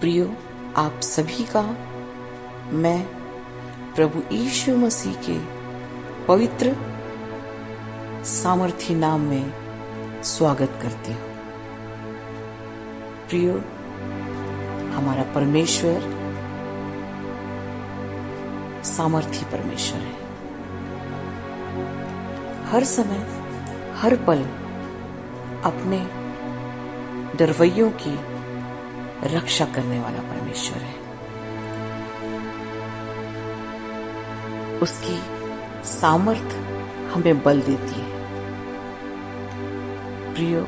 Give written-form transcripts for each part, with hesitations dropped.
प्रियो, आप सभी का मैं प्रभु यीशु मसीह के पवित्र सामर्थी नाम में स्वागत करती हूँ। प्रियो, हमारा परमेश्वर सामर्थी परमेश्वर है। हर समय हर पल अपने डरवैयों की रक्षा करने वाला परमेश्वर है। उसकी सामर्थ हमें बल देती है। प्रियो,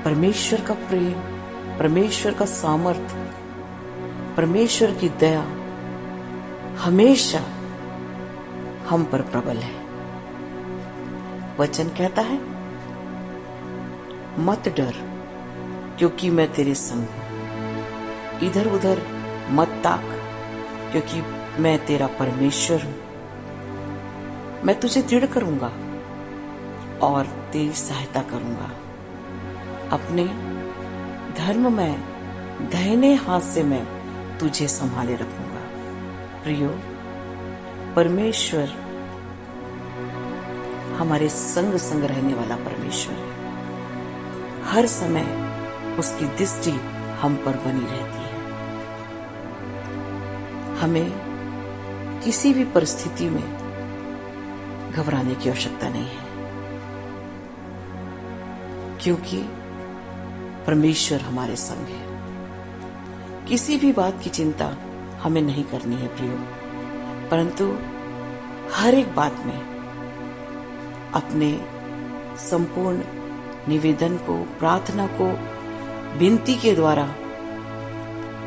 परमेश्वर का प्रेम, परमेश्वर का सामर्थ, परमेश्वर की दया हमेशा हम पर प्रबल है। वचन कहता है, मत डर क्योंकि मैं तेरे संग हूं। इधर उधर मत ताक क्योंकि मैं तेरा परमेश्वर हूं। मैं तुझे दृढ़ करूंगा और तेरी सहायता करूंगा। अपने धर्म में दाहिने हाथ से मैं तुझे संभाले रखूंगा। प्रियो, परमेश्वर हमारे संग संग रहने वाला परमेश्वर है। हर समय उसकी दृष्टि हम पर बनी रहती है। हमें किसी भी परिस्थिति में घबराने की आवश्यकता नहीं है, क्योंकि परमेश्वर हमारे संग है। किसी भी बात की चिंता हमें नहीं करनी है प्रियो, परंतु हर एक बात में अपने संपूर्ण निवेदन को, प्रार्थना को विनती के द्वारा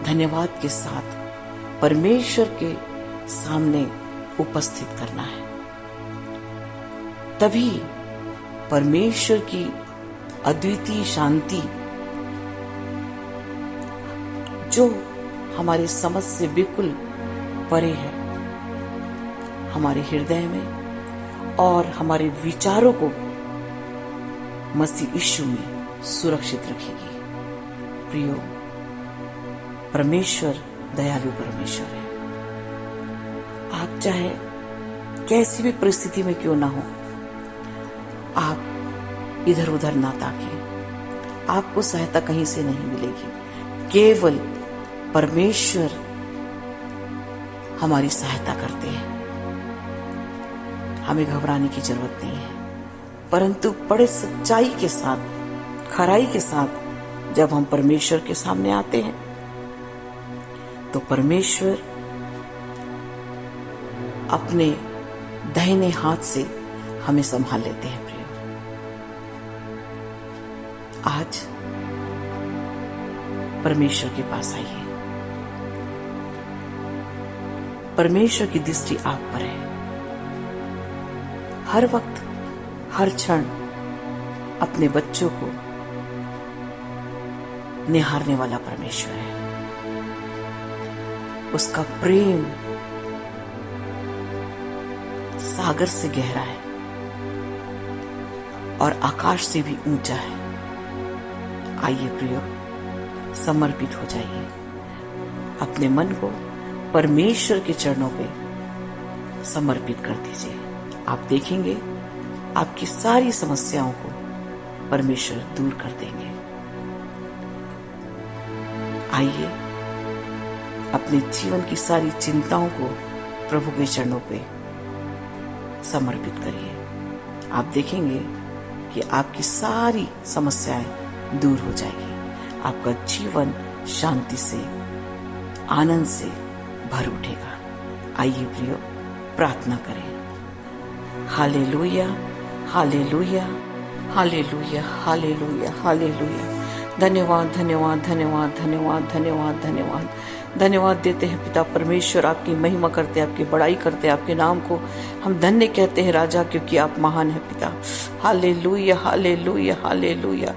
धन्यवाद के साथ परमेश्वर के सामने उपस्थित करना है। तभी परमेश्वर की अद्वितीय शांति, जो हमारे समझ से बिल्कुल परे है, हमारे हृदय में और हमारे विचारों को मसीह यीशु में सुरक्षित रखेगी। प्रियो, परमेश्वर दयालु परमेश्वर है। आप चाहे कैसी भी परिस्थिति में क्यों ना हो, आप इधर उधर ना ताकें। आपको सहायता कहीं से नहीं मिलेगी। केवल परमेश्वर हमारी सहायता करते हैं। हमें घबराने की जरूरत नहीं है, परंतु बड़े सच्चाई के साथ, खराई के साथ जब हम परमेश्वर के सामने आते हैं तो परमेश्वर अपने दाहिने हाथ से हमें संभाल लेते हैं। प्रिय, आज परमेश्वर के पास आइए। परमेश्वर की दृष्टि आप पर है। हर वक्त, हर क्षण अपने बच्चों को निहारने वाला परमेश्वर है। उसका प्रेम सागर से गहरा है और आकाश से भी ऊंचा है। आइए प्रियो, समर्पित हो जाइए। अपने मन को परमेश्वर के चरणों पे समर्पित कर दीजिए। आप देखेंगे आपकी सारी समस्याओं को परमेश्वर दूर कर देंगे। आइए, अपने जीवन की सारी चिंताओं को प्रभु के चरणों पे समर्पित करिए। आप देखेंगे कि आपकी सारी समस्याएं दूर हो जाएगी। आपका जीवन शांति से, आनंद से भर उठेगा। आइए प्रियो, प्रार्थना करें। Hallelujah, hallelujah, hallelujah, hallelujah, hallelujah. धन्यवाद, धन्यवाद, धन्यवाद, धन्यवाद, धन्यवाद, धन्यवाद। धन्यवाद देते हैं पिता परमेश्वर, आपकी महिमा करते हैं, आपकी बड़ाई करते हैं, आपके नाम को हम धन्य कहते हैं राजा, क्योंकि आप महान है पिता। Hallelujah, hallelujah, hallelujah.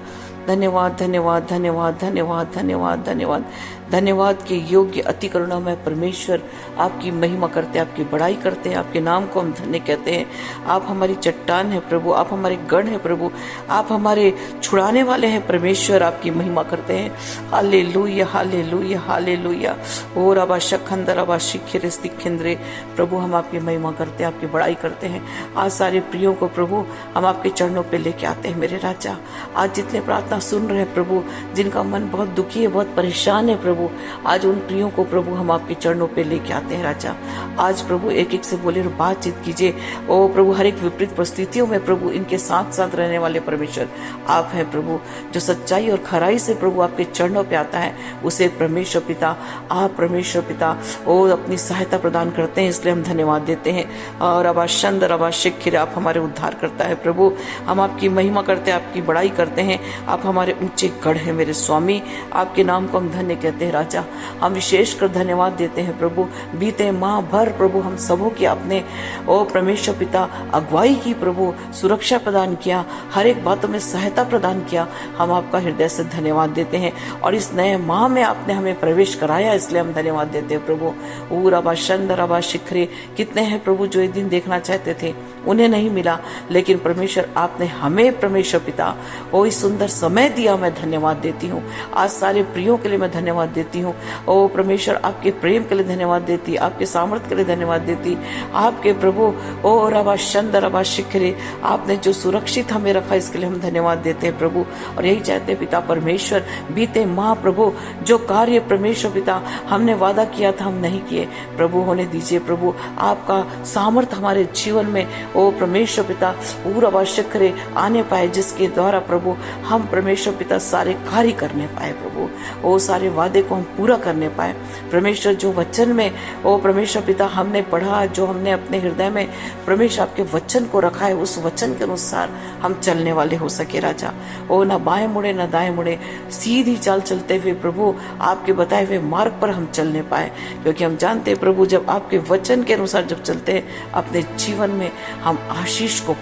धन्यवाद, धन्यवाद, धन्यवाद, धन्यवाद, धन्यवाद, धन्यवाद। धन्यवाद के योग्य अति करुणामय परमेश्वर, आपकी महिमा करते हैं, आपकी बड़ाई करते हैं, आपके नाम को हम धन्य कहते हैं। आप हमारी चट्टान है प्रभु, आप हमारे गढ़ है प्रभु, आप हमारे छुड़ाने वाले हैं परमेश्वर, आपकी महिमा करते हैं। Hallelujah hallelujah hallelujah. ओ रबा शखंदर रबा शिखिर स्तिखिंद्रे। प्रभु हम आपकी महिमा करते हैं, आपकी बड़ाई करते हैं। आज सारे प्रियों को प्रभु हम आपके चरणों पे लेके आते हैं मेरे राजा। आज जितने प्रार्थना सुन रहे हैं प्रभु, जिनका मन बहुत दुखी है, बहुत परेशान है प्रभु, आज उन प्रियों को प्रभु हम आपके चरणों पे लेके आते हैं राजा। आज प्रभु एक एक से बोले और बातचीत कीजिए। ओ प्रभु हर एक विपरीत परिस्थितियों में प्रभु इनके साथ साथ रहने वाले परमेश्वर आप हैं प्रभु। जो सच्चाई और खराई से प्रभु आपके चरणों पे आता है उसे परमेश्वर पिता, आप परमेश्वर पिता ओ अपनी सहायता प्रदान करते हैं, इसलिए हम धन्यवाद देते हैं। और अबा शंद रबा शिखिर, आप हमारे उद्धार करता है प्रभु। हम आपकी महिमा करते हैं, आपकी बड़ाई करते हैं। आप हमारे ऊंचे गढ़ हैं मेरे स्वामी, आपके नाम को हम धन्य कहते हैं राजा। हम विशेष कर धन्यवाद देते हैं प्रभु। बीते माह भर प्रभु हम सबों की आपने ओ परमेश्वर पिता अगुवाई की प्रभु, सुरक्षा प्रदान किया, हर एक बातों में सहायता प्रदान किया। हम आपका हृदय से धन्यवाद देते हैं। और इस नए माह में आपने हमें प्रवेश कराया, इसलिए हम धन्यवाद देते हैं प्रभु। ओ रबा शंद रबा शिखरे, कितने हैं प्रभु जो ये दिन देखना चाहते थे, उन्हें नहीं मिला, लेकिन परमेश्वर आपने हमें परमेश्वर पिता ओ इस सुंदर समय दिया। मैं धन्यवाद देती हूँ। आज सारे प्रियों के लिए मैं धन्यवाद देती हूँ। ओ परमेश्वर आपके प्रेम के लिए धन्यवाद देती, आपके सामर्थ्य के लिए धन्यवाद देती, आपके प्रभु ओ रबा शंद रबा शिखरे, आपने जो सुरक्षित हमें रखा इसके लिए हम धन्यवाद देते हैं प्रभु। और यही चाहते हैं पिता परमेश्वर, बीते माह प्रभु जो कार्य परमेश्वर पिता हमने वादा किया था हम नहीं किए प्रभु, होने दीजिए प्रभु। आपका सामर्थ्य हमारे जीवन में ओ परमेश्वर पिता पूरा आवश्यक करे आने पाए, जिसके द्वारा प्रभु हम परमेश्वर पिता सारे कार्य करने पाए प्रभु, ओ सारे वादे को हम पूरा करने पाए परमेश्वर। जो वचन में ओ परमेश्वर पिता हमने पढ़ा, जो हमने अपने हृदय में परमेश्वर आपके वचन को रखा है, उस वचन के अनुसार हम चलने वाले हो सके राजा। ओ न बाएं मुड़े न दाएं मुड़े, सीधी चाल चलते हुए प्रभु आपके बताए हुए मार्ग पर हम चलने पाए, क्योंकि हम जानते हैं प्रभु जब आपके वचन के अनुसार जब चलते हैं अपने जीवन में हम आशीष को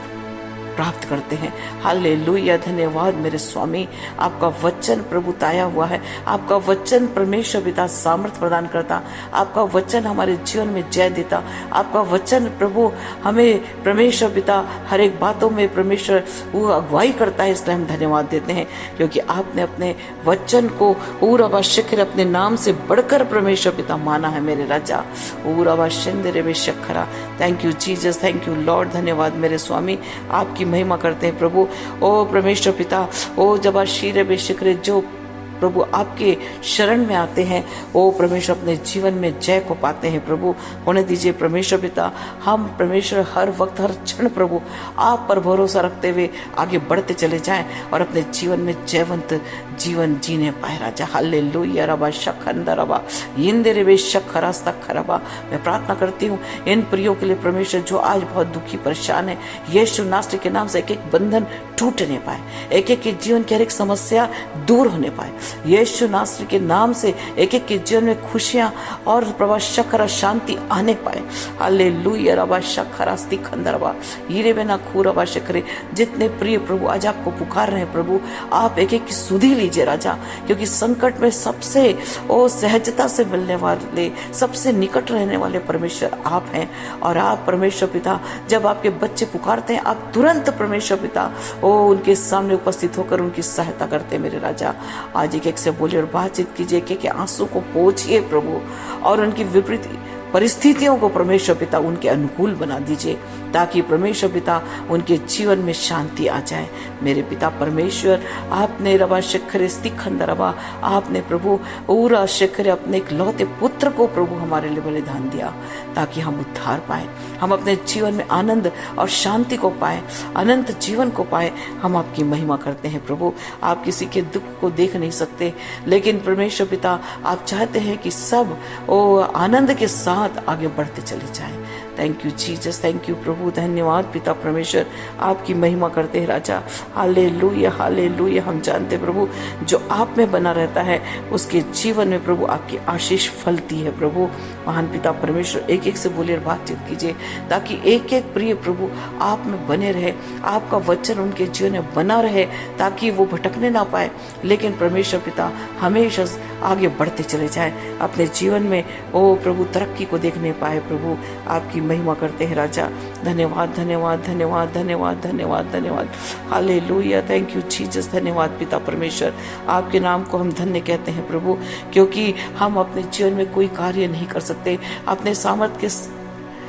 प्राप्त करते हैं। हालेलुया, धन्यवाद मेरे स्वामी। आपका वचन प्रभु ताया हुआ है, आपका वचन परमेश्वर पिता सामर्थ प्रदान करता, आपका वचन हमारे जीवन में जय देता, आपका वचन प्रभु हमें परमेश्वर पिता हर एक बातों में परमेश्वर वो अगुवाई करता है। इसलिए हम धन्यवाद देते हैं, क्योंकि आपने अपने वचन को पूरा आवश्यक अपने नाम से बढ़कर परमेश्वर पिता माना है मेरे राजा। पूरा आवश्यक शखरा, thank you Jesus, thank you Lord. धन्यवाद मेरे स्वामी, आपकी महिमा करते हैं प्रभु। ओ परमेश्वर पिता ओ जब आशीर बेशिक्र जो प्रभु आपके शरण में आते हैं, ओ परमेश्वर अपने जीवन में जय को पाते हैं प्रभु। होने दीजिए परमेश्वर पिता, हम परमेश्वर हर वक्त हर क्षण प्रभु आप पर भरोसा रखते हुए आगे बढ़ते चले जाएं और अपने जीवन में जयवंत जीवन जीने पाए राजा। हालेलुया रबा शखंदा रबा इंदरे वे शखरास्तक खरबा। मैं प्रार्थना करती हूँ इन प्रियों के लिए परमेश्वर जो आज बहुत दुखी परेशान है, यीशु नासरी के नाम से एक एक बंधन टूटने पाए, एक एक के जीवन की हर एक समस्या दूर होने पाए। यीशु नासरी के नाम से एक एक के जीवन में खुशियां और प्रभा शखरा शांति आने पाए। हालेलुया रबा शखरास्ती खंदरबा हीरे बिना खूरबा शखरे। जितने प्रिय प्रभु आज आपको पुकार रहे हैं प्रभु, आप एक एक की सुधि लीजिए राजा, क्योंकि संकट में सबसे ओ सहजता से मिलने वाले, सबसे निकट रहने वाले परमेश्वर आप हैं। और आप परमेश्वर पिता जब आपके बच्चे पुकारते हैं, आप तुरंत परमेश्वर पिता ओ उनके सामने उपस्थित होकर उनकी सहायता करते हैं मेरे राजा। आज एक से बोलिए और बातचीत कीजिए, कि आंसू को पोंछिए प्रभु, और उनकी विपरीत परिस्थितियों को परमेश्वर पिता उनके अनुकूल बना दीजिए, ताकि परमेश्वर पिता उनके जीवन में शांति आ जाए। मेरे पिता परमेश्वर, आपने रबा शिखर स्तिखंद रबा, आपने प्रभु पूरा शिखर अपने एक लौते पुत्र को प्रभु हमारे लिए बलिदान दिया, ताकि हम उद्धार पाए, हम अपने जीवन में आनंद और शांति को पाए, अनंत जीवन को पाए। हम आपकी महिमा करते हैं प्रभु। आप किसी के दुख को देख नहीं सकते, लेकिन परमेश्वर पिता आप चाहते हैं कि सब ओ आनंद के साथ आगे बढ़ते चले जाएं। Thank you Jesus, thank you प्रभु। धन्यवाद पिता परमेश्वर, आपकी महिमा करते हैं राजा। Hallelujah hallelujah. हम जानते प्रभु जो आप में बना रहता है उसके जीवन में प्रभु आपकी आशीष फलती है प्रभु। महान पिता परमेश्वर, एक एक से बोलिए और बातचीत कीजिए ताकि एक एक प्रिय प्रभु आप में बने रहे, आपका वचन उनके जीवन में बना रहे ताकि वो भटकने ना पाए, लेकिन परमेश्वर पिता हमेशा आगे बढ़ते चले जाए अपने जीवन में। ओ प्रभु तरक्की को देखने पाए प्रभु, आपकी महिमा करते हैं राजा। धन्यवाद धन्यवाद धन्यवाद धन्यवाद धन्यवाद धन्यवाद। Hallelujah, thank you Jesus. धन्यवाद पिता परमेश्वर, आपके नाम को हम धन्य कहते हैं प्रभु, क्योंकि हम अपने जीवन में कोई कार्य नहीं कर सकते, अपने सामर्थ्य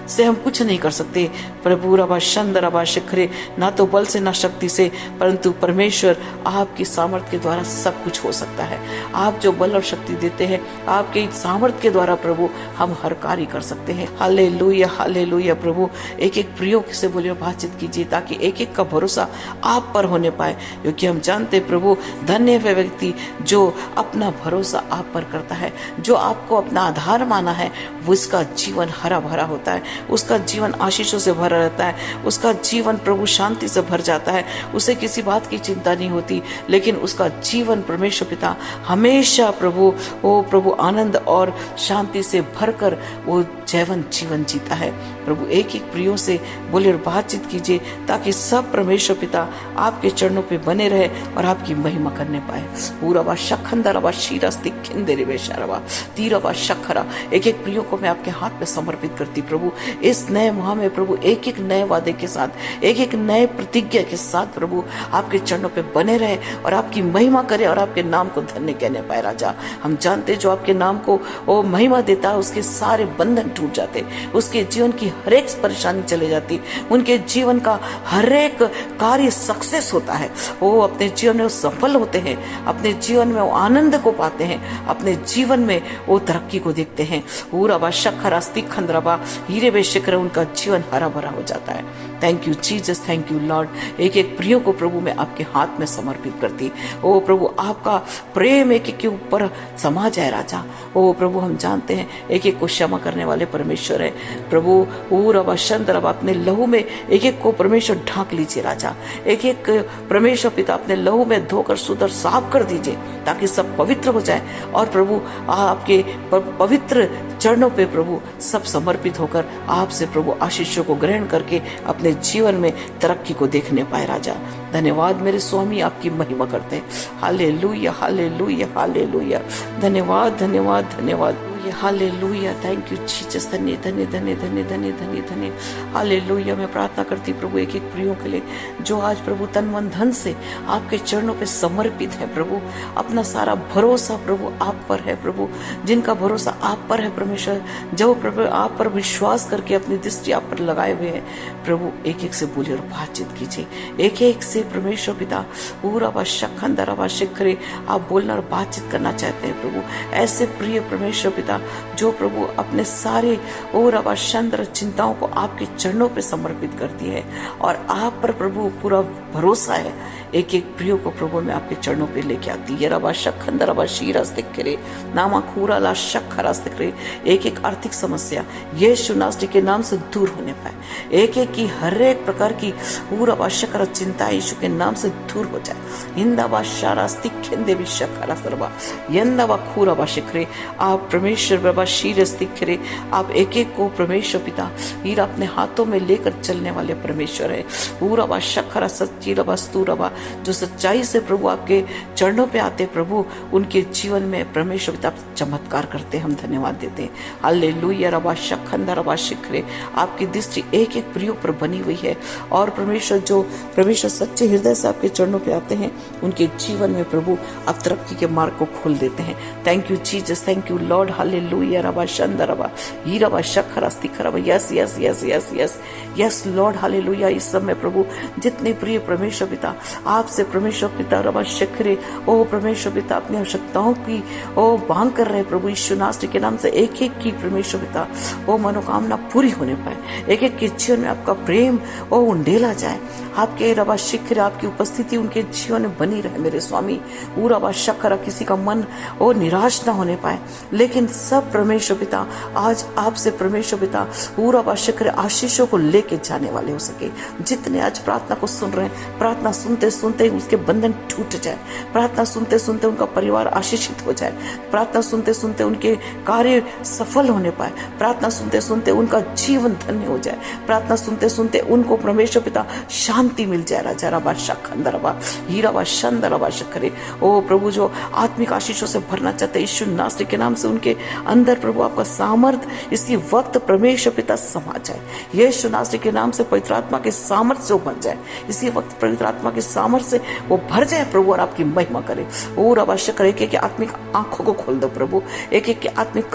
से हम कुछ नहीं कर सकते प्रभु। रबा शंद रबा शिखरे, ना तो बल से ना शक्ति से, परंतु परमेश्वर आपकी सामर्थ्य के द्वारा सब कुछ हो सकता है। आप जो बल और शक्ति देते हैं, आपके सामर्थ्य के द्वारा प्रभु हम हर कार्य कर सकते हैं। हालेलुया हालेलुया प्रभु। एक एक प्रियो से बोलिए, बातचीत कीजिए ताकि एक एक का भरोसा आप पर होने पाए, क्योंकि हम जानते प्रभु धन्य है व्यक्ति जो अपना भरोसा आप पर करता है, जो आपको अपना आधार माना है, वो इसका जीवन हरा भरा होता है, उसका जीवन आशीषों से भरा रहता है, उसका जीवन प्रभु शांति से भर जाता है, उसे किसी बात की चिंता नहीं होती, लेकिन उसका जीवन परमेश्वर पिता हमेशा प्रभु वो प्रभु आनंद और शांति से भरकर वो जैवन जीवन जीता है प्रभु। एक एक प्रियो से बोले और बातचीत कीजिए ताकि सब परमेश्वर पिता आपके चरणों पे बने रहे और आपकी महिमा करने पाए। पूरा शखंदरवा शीरा स्तिखिंदेरे बेशरवा तीरवा शखरा। एक एक प्रियो को मैं आपके हाथ में समर्पित करती प्रभु, इस नए माह में प्रभु एक एक नए वादे के साथ, एक एक नए प्रतिज्ञा के साथ प्रभु आपके चरणों पे बने रहे और आपकी महिमा करे और आपके नाम को धन्य कहने पाए राजा। हम जानते जो आपके नाम को वो महिमा देता है, उसके सारे बंधन टूट जाते, उसके जीवन की हर एक परेशानी चले जाती, उनके जीवन का हर एक कार्य सक्सेस होता है, वो अपने जीवन में वो सफल होते हैं, अपने जीवन में वो आनंद को पाते हैं, अपने जीवन में वो तरक्की को देखते हैं। पूरा शखरा खंद्रबा हीरे बेशिक्र, उनका जीवन हरा भरा हो जाता है। Thank you Jesus, thank you Lord. एक एक प्रियो को प्रभु मैं आपके हाथ में समर्पित करती। ओ प्रभु आपका प्रेम एक एक के ऊपर समा जाए राजा। ओ प्रभु हम जानते हैं एक एक को क्षमा करने वाले परमेश्वर है प्रभु। ओ रबा शंद रबा अपने लहू में एक एक को परमेश्वर ढांक लीजिए राजा। एक एक परमेश्वर पिता अपने लहू में धोकर सुधर साफ कर दीजिए ताकि सब पवित्र हो जाए और प्रभु आपके पवित्र चरणों पे प्रभु सब समर्पित होकर आपसे प्रभु आशीषों को ग्रहण करके अपने जीवन में तरक्की को देखने पाए राजा। धन्यवाद मेरे स्वामी, आपकी महिमा करते हैं। Hallelujah hallelujah hallelujah. धन्यवाद धन्यवाद धन्यवाद। Hallelujah, thank you Jesus. धन्य धन्य धन्य धन्य धन्य धन्य धन्य। हालेलुया। मैं प्रार्थना करती प्रभु एक एक प्रियों के लिए जो आज प्रभु तन मन धन से आपके चरणों पे समर्पित है प्रभु, अपना सारा भरोसा प्रभु आप पर है प्रभु, जिनका भरोसा आप पर है परमेश्वर, जो प्रभु आप पर विश्वास करके अपनी दृष्टि आप पर लगाए हुए हैं प्रभु, एक एक से बोलिए और बातचीत कीजिए। एक एक से परमेश्वर पिता पूरा व शखंदरा व शिखरे आप बोलना और बातचीत करना चाहते हैं प्रभु। ऐसे प्रिय परमेश्वर पिता जो प्रभु अपने सारे और अवशंद्र चिंताओं को आपके चरणों पे समर्पित करती है और आप पर प्रभु पूरा भरोसा है। एक एक प्रियो को प्रभु मैं आपके चरणों पे लेके आती है। रबा शखंदर रबा शीरा स्तिक्रे नामा खूरा ला शखरा स्तिक्रे। एक एक आर्थिक समस्या यीशु नासरी के नाम से दूर होने पाए, एक एक की हर एक प्रकार की पूरा आवश्यक चिंता यीशु के नाम से दूर हो जाए। हिंदा शारा स्तिखेंदे भी शखरा सरबा यंदा खूरा बा शिखरे। आप परमेश्वर बाबा शीर स्तिक्रे, आप एक एक को परमेश्वर पिता हीरा अपने हाथों में लेकर चलने वाले परमेश्वर है। पूरा बा शखरा सच्ची रबा स्तूरबा जो सच्चाई से प्रभु आपके चरणों पे आते प्रभु, उनके जीवन में परमेश्वर पिता चमत्कार करते हम धन्यवाद देते हैं। हालेलुया। रबा शखंदा रबा शिखरे, आपकी दृष्टि एक एक प्रियो पर बनी हुई है और परमेश्वर जो परमेश्वर सच्चे हृदय से आपके चरणों पे आते हैं उनके जीवन में प्रभु आप तरक्की के मार्ग को खोल देते हैं। Thank you Jesus, thank you Lord. Hallelujah. रबा शंदा रबा ही रबा शखरा स्तिखरा। Yes yes yes yes yes yes Lord. Hallelujah. इस समय प्रभु जितने प्रिय परमेश्वर पिता आपसे परमेश्वर पिता रबा शिखरे ओ परमेश्वर पिता अपनी आवश्यकताओं की ओ मांग कर रहे प्रभु यीशु नासरी के नाम से, एक एक की परमेश्वर पिता ओ मनोकामना पूरी होने पाए, एक एक के जीवन में आपका प्रेम ओ उंडेला जाए, आपके रबा शिखर आपकी उपस्थिति उनके जीवन में बनी रहे मेरे स्वामी। पूरा रबा शखरा किसी का मन ओ निराश ना होने पाए, लेकिन सब परमेश्वर पिता आज आपसे परमेश्वर पिता पूरा वाशकर आशीषों को लेके जाने वाले हो सके। जितने आज प्रार्थना को सुन रहे हैं, प्रार्थना सुनते सुनते उसके बंधन टूट जाए, प्रार्थना सुनते सुनते उनका परिवार आशीषित हो जाए, प्रार्थना सुनते सुनते उनके कार्य सफल होने पाए, प्रार्थना सुनते सुनते उनका जीवन धन्य हो जाए, प्रार्थना सुनते सुनते उनको परमेश्वर पिता शांति मिल जाए। राजा रबा शखंदरबा हीराबा शंदरबा शखरे। ओ प्रभु, जो आत्मिक आशीषों से भरना चाहते यीशु नासरी के नाम से उनके अंदर प्रभु आपका सामर्थ इसी वक्त परमेश्वर पिता समा जाए। यीशु नासरी के नाम से पवित्र आत्मा के सामर्थ से वो भर जाए, इसी वक्त पवित्र आत्मा के सामर्थ से वो भर जाए प्रभु, और आपकी महिमा करे। और आवश्यक करे कि आत्मिक आंखों को खोल दो प्रभु, एक एक के आत्मिक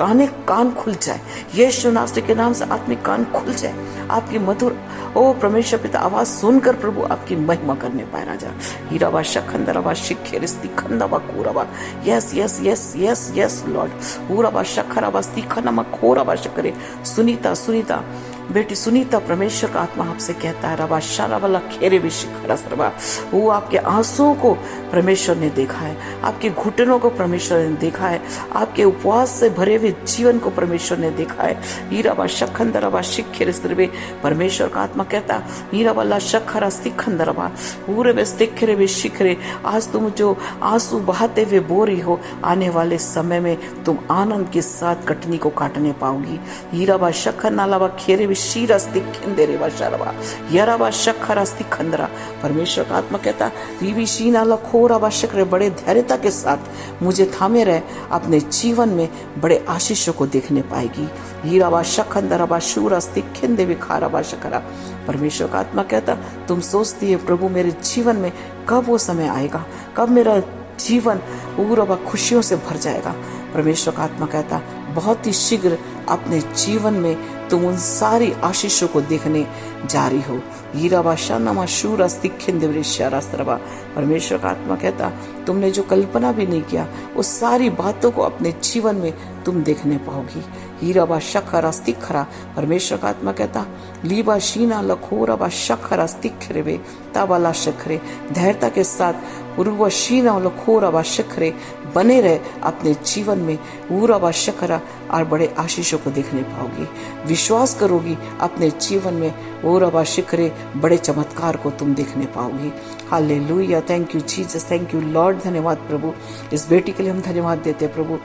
कान खुल जाए। यीशु नासरी के नाम से आत्मिक कान खुल जाए, आपकी मधुर ओ परमेश्वर पिता आवाज सुनकर प्रभु आपकी महिमा करने पाए। राजा हीराबा शखंदरबा शिखेरिस्ती खंदबा कोरबा। Yes yes yes yes yes Lord. पूराबा शखरबा स्तिखनमा खोरबा शकरे। सुनीता बेटी सुनीता, परमेश्वर का आत्मा आपसे कहता है रबा शाराबला खेरे भी शिखरसरबा। वो आपके आंसुओं को परमेश्वर ने देखा है, आपके घुटनों को परमेश्वर ने देखा है, आपके उपवास से भरे हुए जीवन को परमेश्वर ने देखा है। हीराबा शखंदरबा शिखेरिस्तिरबे। परमेश्वर का आत्मा कहता हीराबला शखरा स्तिखंदरबा पूरे में स्तिखरे भी शिखरे। आज तुम जो आंसू बहाते हुए बो रही हो, आने वाले समय में तुम आनंद के साथ कटनी को काटने पाओगी। हीराबा शखर नालाबा खेरे शीरस्ती खिंदेरेबा शरबा यराबा शखरस्ती खंदरा। परमेश्वर का आत्मा कहता रीबी शीना लखोराबा शक्र। बड़े धैर्यता के साथ मुझे थामे रहे, अपने जीवन में बड़े आशीषों को देखने पाएगी। हीराबा शखंदराबा शूरस्ती खिंदेवी खाराबा शकरा। परमेश्वर का आत्मा कहता तुम सोचती है प्रभु मेरे जीवन में कब वो समय आएगा, कब मेरा जीवन पूरा खुशियों से भर जाएगा। परमेश्वर का आत्मा कहता बहुत ही शीघ्र अपने जीवन में तुम उन सारी आशीषों को देखने जा रही हो। हीराबा शानमा शूरस्ती खिंदेवी शरास्त्रबा। परमेश्वर का आत्मा कहता तुमने जो कल्पना भी नहीं किया उस सारी बातों को अपने जीवन में तुम देखने पाओगी। हीराबा शखरस्ती खरा। परमेश्वर का आत्मा कहता लीबा शीना लखोराबा शखरस्ती खरेबे ताबाला शखरे। धैर्यता के साथ उरुवा शीना लखोराबा शखरे बने रहे अपने जीवन में उरुवा शखरा, और बड़े आशीषों को देखने पाओगी। विश्वास करोगी अपने जीवन में उरुवा शिखरे, बड़े चमत्कार को तुम देखने पाओगी। Hallelujah. Thank you Jesus, thank you Lord. धन्यवाद प्रभु, इस बेटी के लिए हम धन्यवाद देते हैं प्रभु।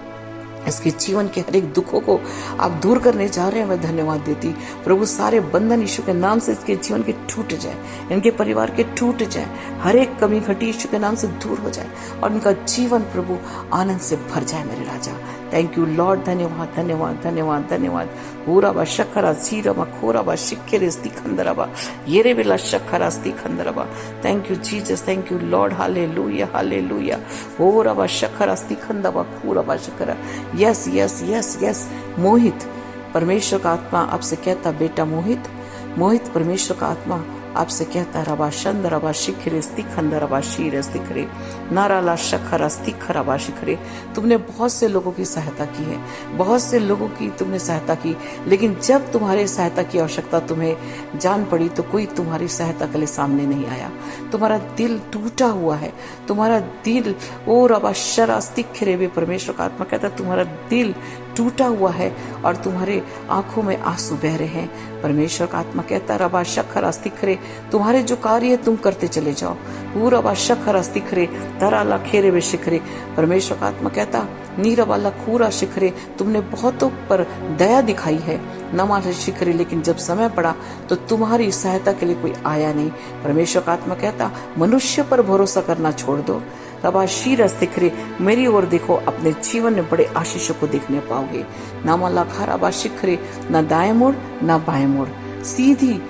इसके जीवन के हर एक दुखों को आप दूर करने जा रहे हैं, मैं धन्यवाद देती प्रभु। सारे बंधन यीशु के नाम से इसके जीवन के टूट जाए, इनके परिवार के टूट जाए, हर एक कमी घटी यीशु के नाम से दूर हो जाए, और इनका जीवन प्रभु आनंद से भर जाए मेरे राजा। Thank you Lord. धन्यवाद धन्यवाद धन्यवाद धन्यवाद। पूराबा शखरा सीरबा खोराबा शिखेरिस्ती खंदरबा येरे बेला शखरा स्ती खंदरबा। Thank you Jesus, thank you Lord. Hallelujah hallelujah. ओराबा शखरा स्ती खंदबा पूराबा शखरा। Yes yes yes yes. Mohit, परमेश्वर का आत्मा आपसे कहता बेटा मोहित परमेश्वर का आत्मा आपसे कहता रबा शंद रबा शिखरे स्तिखंद रबा शीर स्तिखरे नाराला शखरा स्तिखरा बा शिखरे। तुमने बहुत से लोगों की सहायता की है, बहुत से लोगों की तुमने सहायता की, लेकिन जब तुम्हारी सहायता की आवश्यकता तुम्हें जान पड़ी तो कोई तुम्हारी सहायता के लिए सामने नहीं आया। तुम्हारा दिल टूटा हुआ है, तुम्हारा दिल ओ रबा शरा स्तिखरे भी। परमेश्वर का आत्मा कहता तुम्हारा दिल टूटा हुआ है और तुम्हारे आंखों में आंसू बह रहे हैं। परमेश्वर का आत्मा कहता रबा शखर अस्तिखरे, तुम्हारे जो कार्य तुम करते चले जाओ। पूरा शखर अस्तिखरे तराला खेरे वे शिखरे। परमेश्वर का आत्मा कहता नीरवाला खूरा शिखरे, तुमने बहुतों पर दया दिखाई है नमा शिखरे, लेकिन जब समय पड़ा तो तुम्हारी सहायता के लिए कोई आया नहीं। परमेश्वर का आत्मा कहता मनुष्य पर भरोसा करना छोड़ दो। रबा शीर अस्तिखरे, मेरी ओर देखो, अपने जीवन में बड़े आशीषों को देखने पाओगे। नामाला खाराबा शिखरे, न दाएं मोड़ न बाएं मोड़, सीधी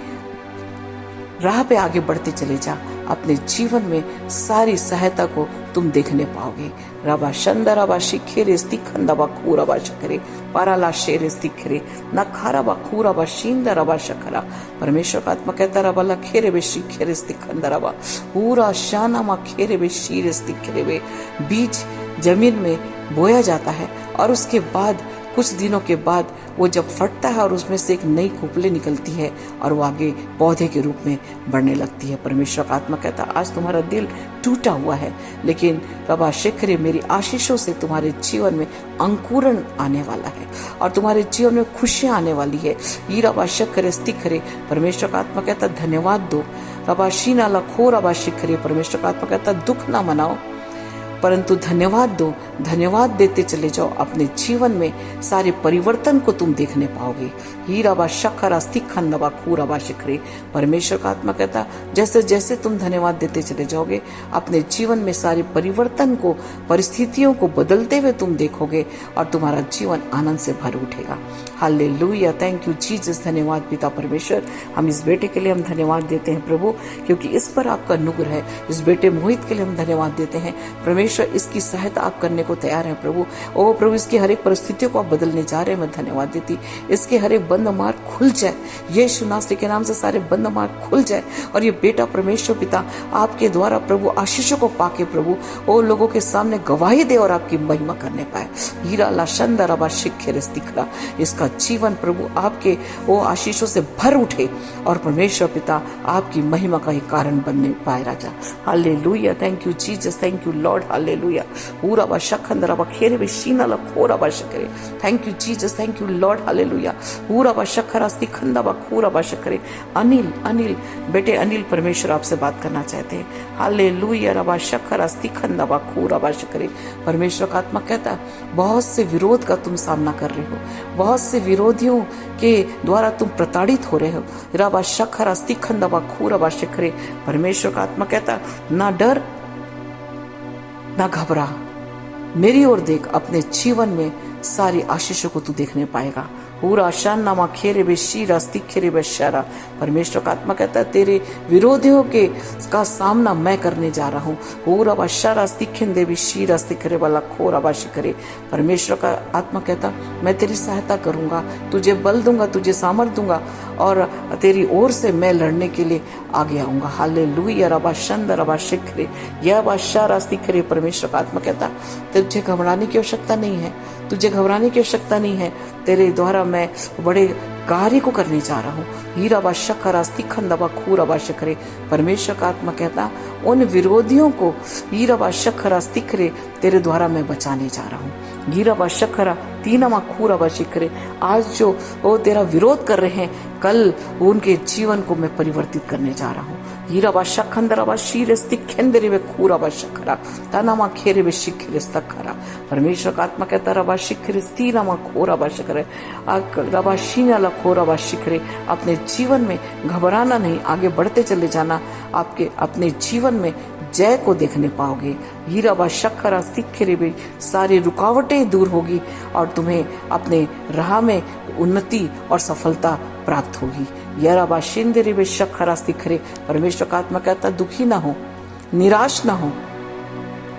राह पे आगे बढ़ते चले जा। अपने जीवन में सारी सहायता को तुम देखने पाओगे। रबा शंदा रबा शिखेरे स्तिखंदबा खूरबा शकरे पाराला शेरे स्तिखरे न खाराबा खूरबा शींदा रबा शकरा। परमेश्वर का आत्मा कहता रबा ला खेरे बे शिखेरे स्तिखंदा रबा पूरा शाना मा खेरे बे शीरे स्तिखरे बे। बीज जमीन में बोया जाता है और उसके बाद कुछ दिनों के बाद वो जब फटता है और उसमें से एक नई खोपली निकलती है और वो आगे पौधे के रूप में बढ़ने लगती है। परमेश्वर का आत्मा कहता है आज तुम्हारा दिल टूटा हुआ है, लेकिन रबा शेखरे मेरी आशीषों से तुम्हारे जीवन में अंकुरण आने वाला है और तुम्हारे जीवन में खुशियां आने वाली है। ये रबा शेखरे स्तिखरे परमेश्वर का आत्मा कहता धन्यवाद दो। रबा शीना लखो रबा शेखरे परमेश्वर का आत्मा कहता दुख ना मनाओ, परंतु धन्यवाद दो। धन्यवाद देते चले जाओ, अपने जीवन में सारे परिवर्तन को तुम देखने पाओगे। हीराबा शक्खरा स्तिखन्नबा खूराबा शिखरे परमेश्वर का आत्मा कहता जैसे जैसे तुम धन्यवाद देते चले जाओगे, अपने जीवन में सारे परिवर्तन को, परिस्थितियों को बदलते हुए तुम देखोगे और तुम्हारा जीवन आनंद से भर उठेगा। Hallelujah, thank you Jesus. धन्यवाद पिता परमेश्वर, हम इस बेटे के लिए हम धन्यवाद देते हैं प्रभु, क्योंकि इस पर आपका अनुग्रह है। इस बेटे मोहित के लिए हम धन्यवाद देते हैं परमेश्वर, इसकी सहायता आप करने को तैयार हैं प्रभु। ओ प्रभु, इसकी हर एक परिस्थितियों को आप बदलने जा रहे हैं, मैं धन्यवाद देती। इसके हर एक बंद मार्ग खुल जाए, यीशु नासरी के नाम से सारे बंद मार्ग खुल जाए और ये बेटा परमेश्वर पिता आपके द्वारा प्रभु आशीषों को पाके प्रभु ओ लोगों के सामने गवाही दे और आपकी महिमा करने पाए। हीरा लाशंदा रबा शिखेरस दिखला, इसका जीवन प्रभु आपके वो आशीषों से भर उठे और परमेश्वर पिता आपकी महिमा का ही कारण बनने पाए राजा। Hallelujah, thank you Jesus, thank you Lord. Hallelujah, पूरा बा शखंदरा बा खेरे बे शीना ला खोरा बा शकरे, thank you Jesus, thank you Lord. Hallelujah, पूरा बा शखरा स्तिखंदा बा खूरा बा शकरे। अनिल बेटे अनिल परमेश्वर आपसे बात करना चाहते हैं। हालेलुया, रबा शखरा स्तिखंदा बा खूरा बा शकरे परमेश्वर का आत्मा कहता बहुत से विरोध का तुम सामना कर रहे हो, बहुत से विरोधियों के द्वारा तुम प्रताड़ित हो रहे हो। रबा शखरा स्तिखंदा बा खूरा बा शकरे परमेश्वर का आत्मा कहता ना डर ना घबरा, मेरी ओर देख, अपने जीवन में सारी आशीषों को तू देखने पाएगा। पूरा शान्नामा खेरे बे शीरा स्तिखेरे बे शारा परमेश्वर का आत्मा कहता है तेरे विरोधियों के का सामना मैं करने जा रहा हूँ। पूरा बाशारा स्तिखेन देवी शीरा स्तिखेरे वाला खोरा बाशी करे परमेश्वर का आत्मा कहता मैं तेरी सहायता करूंगा, तुझे बल दूंगा, तुझे सामर्थ दूंगा और तेरी ओर से मैं लड़ने के लिए आगे आऊंगा। हालेलुया, रबा शंद रबा शिखरे यह बाशारा स्तिखेरे परमेश्वर का आत्मा कहता तुझे घबराने की आवश्यकता नहीं है, तुझे घबराने की आवश्यकता नहीं है, तेरे द्वारा मैं बड़े कार्य को करने जा रहा हूँ। हीरा बा शक्करा स्तिखंदा बा खूरा बा शकरे परमेश्वर का आत्मा कहता उन विरोधियों को हीरा बा शक्करा स्तिखरे तेरे द्वारा मैं बचाने जा रहा हूँ। हीरा बा शक्करा तीनमा खूरा बा शिखरे आज जो वो तेरा विरोध कर रहे हैं, कल उनके जीवन को मैं परिवर्तित करने जा रहा हूँ। हीरा बा शखंदरा बा शीरे स्तिखेंदरे वे खूरा बा शक्करा तानामा खेरे वे शिखरे स्तखरा परमेश्वर का आत्मा कहता रबा शिखरे स्तीनामा खोरा बा शकरे रबा शीनाला खोरा बा शिखरे अपने जीवन में घबराना नहीं, आगे बढ़ते चले जाना, आपके अपने जीवन में जय को देखने पाओगे। हीरा बा शक्करा स्तिखेरे भी सारी रुकावटें दूर होगी और तुम्हें अपने राह में उन्नति और सफलता प्राप्त होगी। यरा बा शिंदरे बे शक्करा स्तिखरे परमेश्वर का आत्मा कहता दुखी ना हो, निराश ना हो,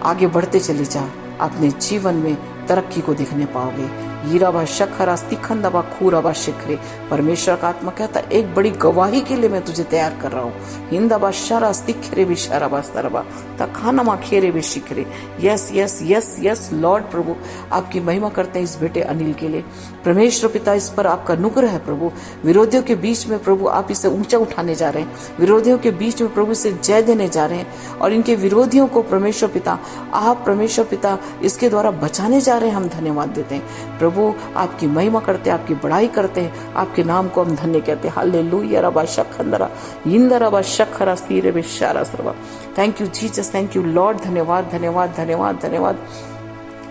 आगे बढ़ते चले जा, अपने जीवन में तरक्की को देखने पाओगे। हीरा बा शक्करा स्तिखंदा बा खूरा बा शिखरे परमेश्वर का आत्मा कहता एक बड़ी गवाही के लिए मैं तुझे तैयार कर रहा हूँ। हिंदा बा शारा स्तिखरे भी शारा बा स्तरबा तखाना मा खेरे भी शिखरे। Yes yes yes yes lord प्रभु आपकी महिमा करते हैं इस बेटे अनिल के लिए। परमेश्वर पिता इस पर आपका अनुग्रह है प्रभु। विरोधियों के बीच में प्रभु आप इसे ऊंचा उठाने जा रहे हैं, विरोधियों के बीच में प्रभु इसे जय देने जा रहे हैं और इनके विरोधियों को परमेश्वर पिता आप परमेश्वर पिता इसके द्वारा बचाने जा रहे हैं। हम धन्यवाद देते हैं प्रभु, आपकी महिमा करते हैं, आपकी बड़ाई करते हैं, आपके नाम को हम धन्य कहते हैं। हालेलुया, रबा शखंदरा इंदरा बा शखरा स्तीरे बे शारा सरवा। Thank you Jesus, thank you Lord. धन्यवाद धन्यवाद धन्यवाद धन्यवाद।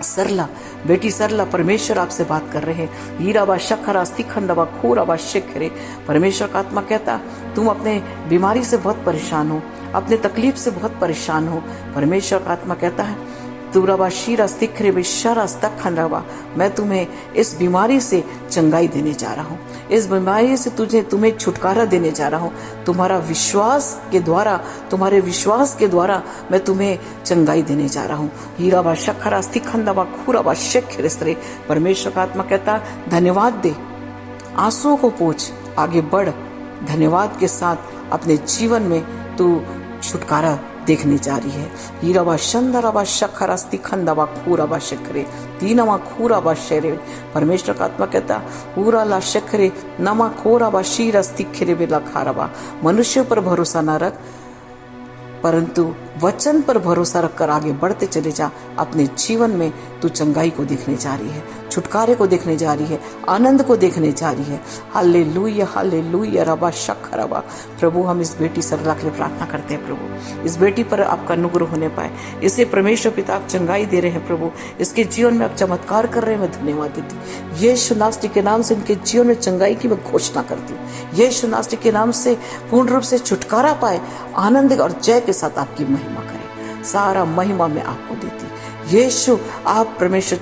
सरला बेटी सरला परमेश्वर आपसे बात कर रहे हैं। हीरा बा शखरा स्तिखंदा बा खूरा बा शिखरे परमेश्वर का आत्मा कहता तुम अपने बीमारी से बहुत परेशान हो, अपने तकलीफ से बहुत परेशान हो। परमेश्वर का आत्मा कहता है तुरबा शीरा स्तिखरे बिशारा स्तखंदवा मैं तुम्हें इस बीमारी से चंगाई देने जा रहा हूँ, इस बीमारी से तुम्हें छुटकारा देने जा रहा हूँ। तुम्हारा विश्वास के द्वारा, तुम्हारे विश्वास के द्वारा मैं तुम्हें चंगाई देने जा रहा हूँ। हीरा बा शखरा स्तिखंदवा खूरा बा शिखरे परमेश्वर का आत्मा कहता धन्यवाद दे, आंसुओं को पोंछ, आगे बढ़, धन्यवाद के साथ अपने जीवन में तू छुटकारा देखने जा रही है। हीराबा शंदराबा शखरस्ती खंदाबा खूराबा शखरे तीनमा खूराबा शेरे। परमेश्वर का आत्मा कहता पूरा ला शखरे नमा खोराबा शीरस्ती खिरे बेला खाराबा। मनुष्य पर भरोसा न रख, परंतु वचन पर भरोसा रखकर आगे बढ़ते चले जा। अपने जीवन में तू चंगाई को देखने जा रही है, छुटकारे को देखने जा रही है, आनंद को देखने जा रही है। हालेलुया हालेलुया रबा शख रबा। प्रभु हम इस बेटी सरला के लिए प्रार्थना करते हैं प्रभु, इस बेटी पर आपका अनुग्रह होने पाए। इसे परमेश्वर पिता आप चंगाई दे रहे हैं प्रभु, इसके जीवन में आप चमत्कार कर रहे हैं। मैं धन्यवाद देती हूँ यीशु नासरी के नाम से। इनके जीवन में चंगाई की मैं घोषणा करती हूँ यीशु नासरी के नाम से। पूर्ण रूप से छुटकारा पाए, आनंद और जय के साथ आपकी महिमा करें। सारा महिमा मैं आपको देती। यीशु आप परमेश्वर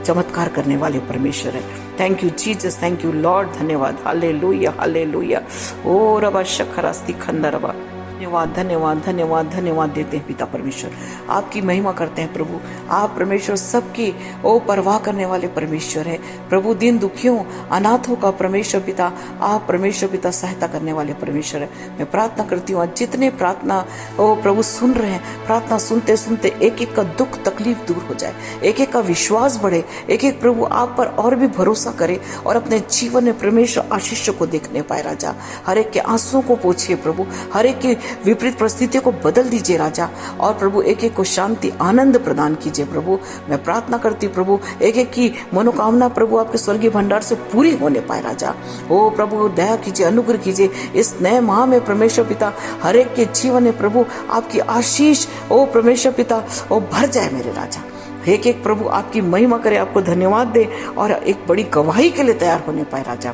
चमत्कार करने वाले परमेश्वर है। Thank you Jesus, thank you Lord. धन्यवाद हालेलुया हालेलुया। ओ रबा शखरास्ती खंदरबा। धन्यवाद धन्यवाद धन्यवाद धन्यवाद देते हैं पिता परमेश्वर, आपकी महिमा करते हैं प्रभु। आप परमेश्वर सबकी ओ परवाह करने वाले परमेश्वर है प्रभु। दिन दुखियों अनाथों का परमेश्वर पिता आप परमेश्वर पिता सहायता करने वाले परमेश्वर है। मैं प्रार्थना करती हूँ जितने प्रार्थना ओ प्रभु सुन रहे हैं, प्रार्थना सुनते सुनते एक एक का दुख तकलीफ दूर हो जाए, एक एक का विश्वास बढ़े, एक एक प्रभु आप पर और भी भरोसा करे और अपने जीवन में परमेश्वर आशीष को देखने पाए राजा। हर एक के आंसुओं को पोछिए प्रभु, हर एक की विपरीत परिस्थितियों को बदल दीजिए राजा। और प्रभु एक एक को शांति आनंद प्रदान कीजिए प्रभु। मैं प्रार्थना करती प्रभु एक एक की मनोकामना प्रभु आपके स्वर्गीय भंडार से पूरी होने पाए राजा। ओ प्रभु दया कीजिए, अनुग्रह कीजिए इस नए माह में परमेश्वर पिता। हर एक के जीवन में प्रभु आपकी आशीष ओ परमेश्वर पिता ओ भर जाए मेरे राजा। एक एक प्रभु आपकी महिमा करे, आपको धन्यवाद दे और एक बड़ी गवाही के लिए तैयार होने पाए राजा।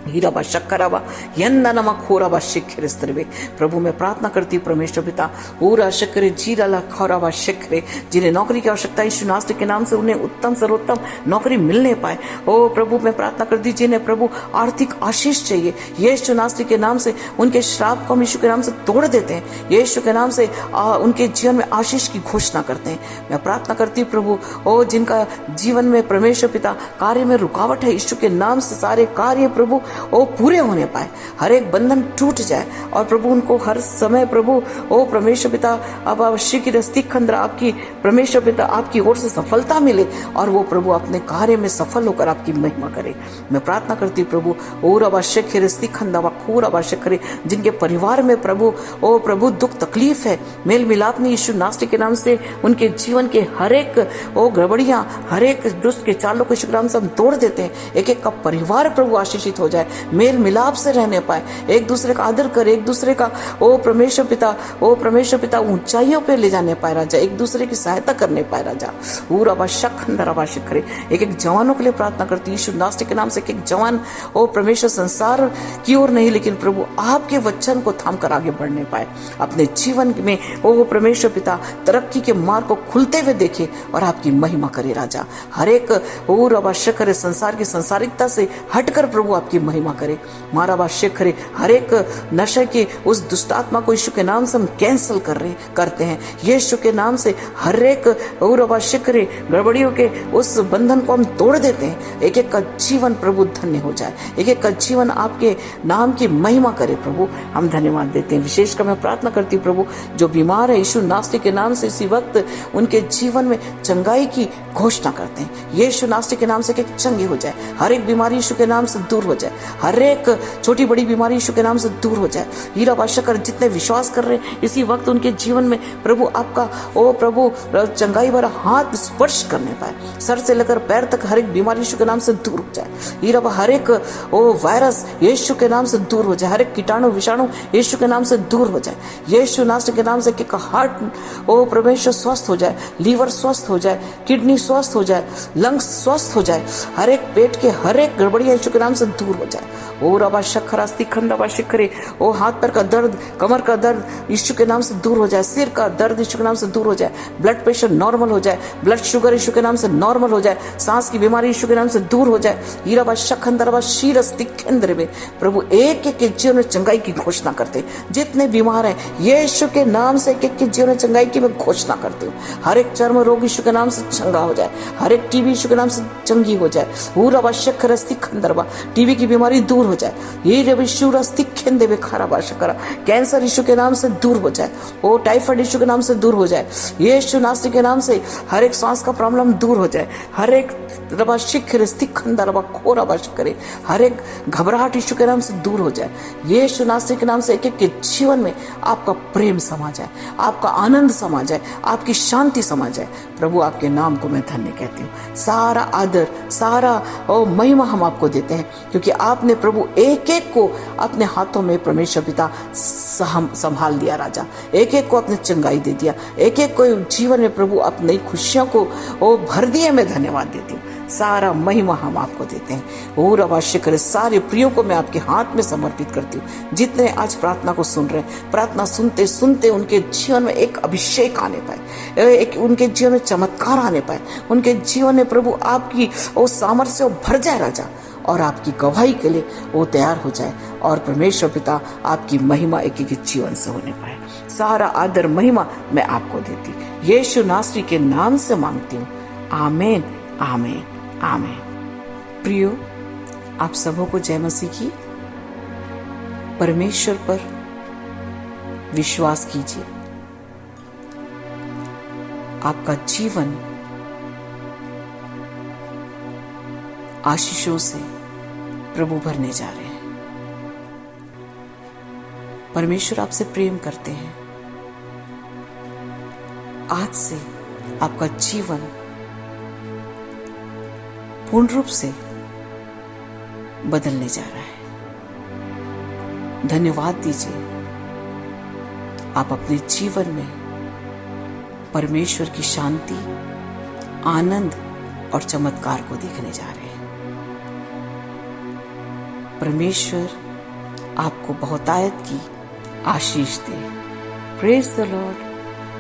हीराबा शक्कराबा यंदनमा खोराबा शिखरे स्तरवे। प्रभु मैं प्रार्थना करती परमेश्वर पिता पूरा शक्करे जीराला खोराबा शिखरे, जिन्हें नौकरी की आवश्यकता यीशु नासरी के नाम से उन्हें उत्तम सर्वोत्तम नौकरी मिलने पाए। ओ प्रभु मैं प्रार्थना करती जिन्हें प्रभु आर्थिक आशीष चाहिए यीशु नासरी के नाम से उनके श्राप को हम यीशु के नाम से तोड़ देते हैं। यीशु के नाम से उनके जीवन में आशीष की घोषणा करते हैं। मैं प्रार्थना करती प्रभु ओ जिनका जीवन में परमेश्वर पिता कार्य में रुकावट है, यीशु के नाम से सारे कार्य प्रभु ओ पूरे होने पाए, हर एक बंधन टूट जाए और प्रभु उनको हर समय प्रभु ओ परमेश्वर पिता अब अवश्य की रस्ती खंद्रा आपकी परमेश्वर पिता आपकी ओर से सफलता मिले और वो प्रभु अपने कार्य में सफल होकर आपकी महिमा करे। मैं प्रार्थना करती प्रभु और आवश्यक रस्ती खंदा खूर आवश्यक करे जिनके परिवार में प्रभु ओ प्रभु दुख तकलीफ है, मेल मिलाप नहीं यीशु नासरी के नाम से उनके जीवन के हर एक ओ गड़बड़ियां हर एक दुष्ट के चालों को यीशु के नाम से हम तोड़ देते हैं। एक एक का परिवार प्रभु आशीषित हो जाए, मेल मिलाप से रहने पाए, एक दूसरे का आदर करे, एक दूसरे का ओ परमेश्वर पिता ऊंचाइयों पे ले जाने पाए राजा, एक दूसरे की सहायता करने पाए राजा। करे एक एक जवानों के लिए प्रार्थना करती यीशु नासरी के नाम से, एक जवान ओ परमेश्वर संसार की ओर नहीं लेकिन प्रभु आपके वचन को थाम कर आगे बढ़ने पाए, अपने जीवन में ओ परमेश्वर पिता तरक्की के मार्ग को खुलते हुए देखे और आपकी महिमा करे राजा। हर एक और आवश्यक करे संसार की संसारिकता से हटकर प्रभु आपकी महिमा करे। मारा आवश्यक करे हर एक नशे के उस दुष्ट आत्मा को यीशु के नाम से हम कैंसिल करते हैं यीशु के नाम से। हर एक और आवश्यक करे गड़बड़ियों के उस बंधन को हम तोड़ देते हैं। एक एक का जीवन प्रभु धन्य हो जाए, एक एक का जीवन आपके नाम की महिमा करे प्रभु। हम धन्यवाद देते हैं। विशेषकर मैं प्रार्थना करती प्रभु जो बीमार है यीशु नासरी के नाम से इसी वक्त उनके जीवन में चंगाई की घोषणा करते हैं। यीशु नासरी के नाम से एक चंगी हो जाए, हर एक बीमारी यीशु के नाम से दूर हो जाए, हर एक छोटी बड़ी बीमारी यीशु के नाम से दूर हो जाए। हीरा बादशाह जितने विश्वास कर रहे हैं इसी वक्त उनके जीवन में प्रभु आपका ओ प्रभु चंगाई भरा हाथ स्पर्श करने पाए, सर से लेकर पैर तक हर एक बीमारी यीशु के नाम से दूर हो जाए। हीरा हर एक ओ वायरस यीशु के नाम से दूर हो जाए, हर एक कीटाणु विषाणु यीशु के नाम से दूर हो जाए। यीशु नासरी के नाम से कि हार्ट ओ परमेश्वर स्वस्थ हो जाए, लीवर स्वस्थ हो जाए, किडनी स्वस्थ हो जाए, लंग्स स्वस्थ हो जाए, हर एक पेट के हर एक गड़बड़ियां यीशु के नाम से दूर हो जाए। ओ रबा शखरास्ती खंडा शिखरे ओ हाथ पैर का दर्द कमर का दर्द यीशु के नाम से दूर हो जाए, सिर का दर्द यीशु के नाम से दूर हो जाए, ब्लड प्रेशर नॉर्मल हो जाए, ब्लड शुगर यीशु के नाम से नॉर्मल हो जाए, सांस की बीमारी यीशु के नाम से दूर हो जाए। हीरा शखंदरबा शीरस्ती केंद्र में प्रभु एक एक के जीवन में चंगाई की घोषणा करते, जितने बीमार हैं यीशु के नाम से एक एक के जीवन में चंगाई की मैं घोषणा करती हूँ। हर एक चर्म रोग यीशु के नाम से चंगा हो जाए, हर एक टीबी यीशु के नाम से चंगी हो जाए। पूरा शखरस्ती खंदरबा टीबी की बीमारी दूर हो जाए। ये जब यीशु रस्तिखेन देवे खरा बाशकरा, कैंसर यीशु के नाम से दूर हो जाए। वो टाइफाइड यीशु के नाम से दूर हो जाए। यीशु नासरी के नाम से हर एक सांस का प्रॉब्लम दूर हो जाए। हर एक रबा शिखर स्तिखंदा रबा खोरा बाश करे, हर एक घबराहट यीशु के नाम से दूर हो जाए। यीशु नासरी के नाम से एक एक के जीवन में आपका प्रेम समा जाए, आपका आनंद समा जाए, आपकी शांति समा जाए। प्रभु आपके नाम को मैं धन्य कहती हूँ। सारा आदर, सारा महिमा हम आपको देते हैं, क्योंकि आपने प्रभु एक एक को अपने हाथों में परमेश्वर पिता संभाल लिया राजा। एक एक को अपने चंगाई दे दिया, एक एक को जीवन में प्रभु अपनी खुशियों को भर दिए। मैं धन्यवाद देती हूँ। सारा महिमा हम आपको देते हैं। और अवश्य करे सारे प्रियो को मैं आपके हाथ में समर्पित करती हूँ। जितने आज प्रार्थना को सुन रहे हैं, प्रार्थना सुनते सुनते उनके जीवन में एक अभिषेक आने पाए, एक उनके जीवन में चमत्कार आने पाए, उनके जीवन में प्रभु आपकी वो सामर्थ्य से भर जाए राजा, और आपकी गवाही के लिए वो तैयार हो जाए, और परमेश्वर पिता आपकी महिमा एक एक जीवन से होने पाए। सारा आदर महिमा मैं आपको देती यीशु नासरी के नाम से मांगती हूँ। आमीन, आमीन, आमीन। प्रियो, आप सबों को जय मसीह की। परमेश्वर पर विश्वास कीजिए। आपका जीवन आशीषों से प्रभु भरने जा रहे हैं। परमेश्वर आपसे प्रेम करते हैं। आज से आपका जीवन पूर्ण रूप से बदलने जा रहा है। धन्यवाद दीजिए। आप अपने जीवन में परमेश्वर की शांति, आनंद और चमत्कार को देखने जा रहे हैं। परमेश्वर आपको बहुतायत की आशीष दे। Praise the Lord.